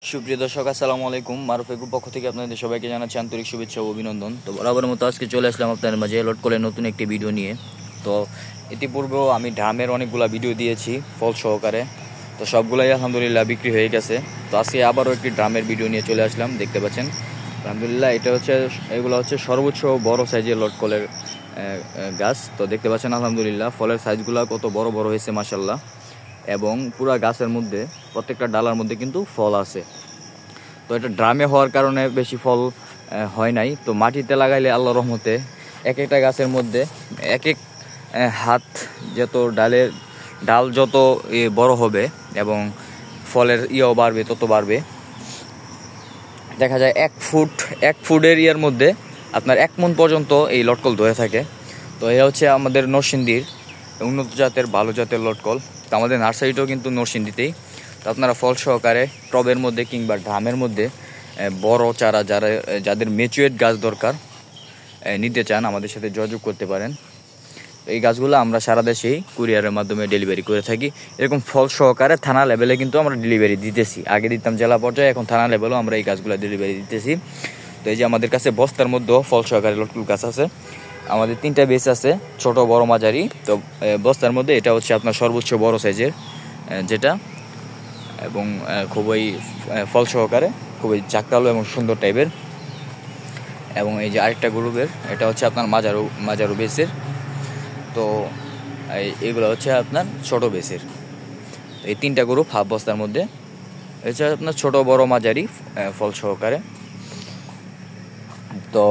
সুপ্রিয় দর্শক, আসসালামু আলাইকুম। মারুফ এগ্রুপ পক্ষ থেকে আপনাদের সবাইকে জানাচ্ছি আন্তরিক শুভেচ্ছা ও অভিনন্দন। তো বরাবর মতো আজকে চলে আসলাম আপনাদের মাঝে লটকলের নতুন একটি ভিডিও নিয়ে। তো ইতিপূর্বেও আমি ড্রামের অনেকগুলো ভিডিও দিয়েছি ফল সহকারে, তো সবগুলাই আলহামদুলিল্লাহ বিক্রি হয়ে গেছে। তো আজকে আবারও একটি ড্রামের ভিডিও নিয়ে চলে আসলাম। দেখতে পাচ্ছেন আলহামদুলিল্লাহ এগুলো হচ্ছে সর্বোচ্চ বড় সাইজের লটকলের গাছ। তো দেখতে পাচ্ছেন আলহামদুলিল্লাহ ফলের সাইজগুলো কত বড় বড় হয়েছে মাশাআল্লাহ, এবং পুরা গাছের মধ্যে প্রত্যেকটা ডালার মধ্যে কিন্তু ফল আছে। তো এটা ড্রামে হওয়ার কারণে বেশি ফল হয় নাই। তো মাটিতে লাগাইলে আল্লাহর রহমতে এক একটা গাছের মধ্যে এক এক হাত, যত ডাল যত বড় হবে এবং ফলের ইয়েও বাড়বে, তত বাড়বে। দেখা যায় এক ফুটের ইয়ার মধ্যে আপনার 1 মণ পর্যন্ত এই লটকল ধরে থাকে। তো এটা হচ্ছে আমাদের নরসিংদীর উন্নত জাতের ভালো জাতের লটকল। তো আমাদের নার্সারিটাও কিন্তু নরসিংদীতেই। তো আপনারা ফল সহকারে টবের মধ্যে কিংবা ড্রামের মধ্যে বড় চারা যাদের ম্যাচিউরড গাছ দরকার নিতে চান, আমাদের সাথে যোগাযোগ করতে পারেন। এই গাছগুলো আমরা সারা দেশেই কুরিয়ারের মাধ্যমে ডেলিভারি করে থাকি। এরকম ফল সহকারে থানা লেভেলে কিন্তু আমরা ডেলিভারি দিতেছি। আগে দিতাম জেলা পর্যায়ে, এখন থানা লেভেলেও আমরা এই গাছগুলো ডেলিভারি দিতেছি। তো এই যে আমাদের কাছে বস্তার মধ্যেও ফল সহকারে লটকল গাছ আছে। আমাদের 3টা বেচ আছে, ছোট বড় মাঝারি। তো বস্তার মধ্যে এটা হচ্ছে আপনার সর্বোচ্চ বড় সাইজের যেটা, এবং খুবই ফল সহকারে খুবই জাকটালো এবং সুন্দর টাইপের। এবং এই যে আরেকটা গ্রুপের, এটা হচ্ছে আপনার মাজারু বেসের। তো এগুলো হচ্ছে আপনার ছোট বেসের। এই 3টা গ্রুপ হাফ বস্তার মধ্যে, এটা আপনার ছোট বড় মাঝারি ফল সহকারে। তো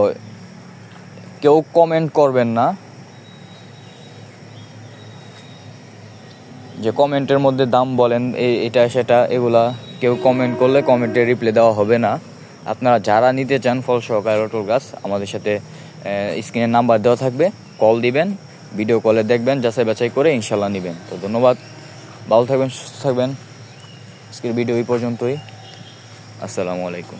কেউ কমেন্ট করবেন না যে কমেন্টের মধ্যে দাম বলেন এটা সেটা, এগুলা কেউ কমেন্ট করলে কমেন্টে রিপ্লাই দেওয়া হবে না। আপনারা যারা নিতে চান ফল সহকারে লটকল গাছ, আমাদের সাথে স্ক্রিনের নাম্বার দেওয়া থাকবে, কল দিবেন, ভিডিও কলে দেখবেন, যাচাই বাছাই করে ইনশাল্লাহ নেবেন। তো ধন্যবাদ, ভালো থাকবেন, সুস্থ থাকবেন। আজকের ভিডিও এই পর্যন্তই। আসসালামু আলাইকুম।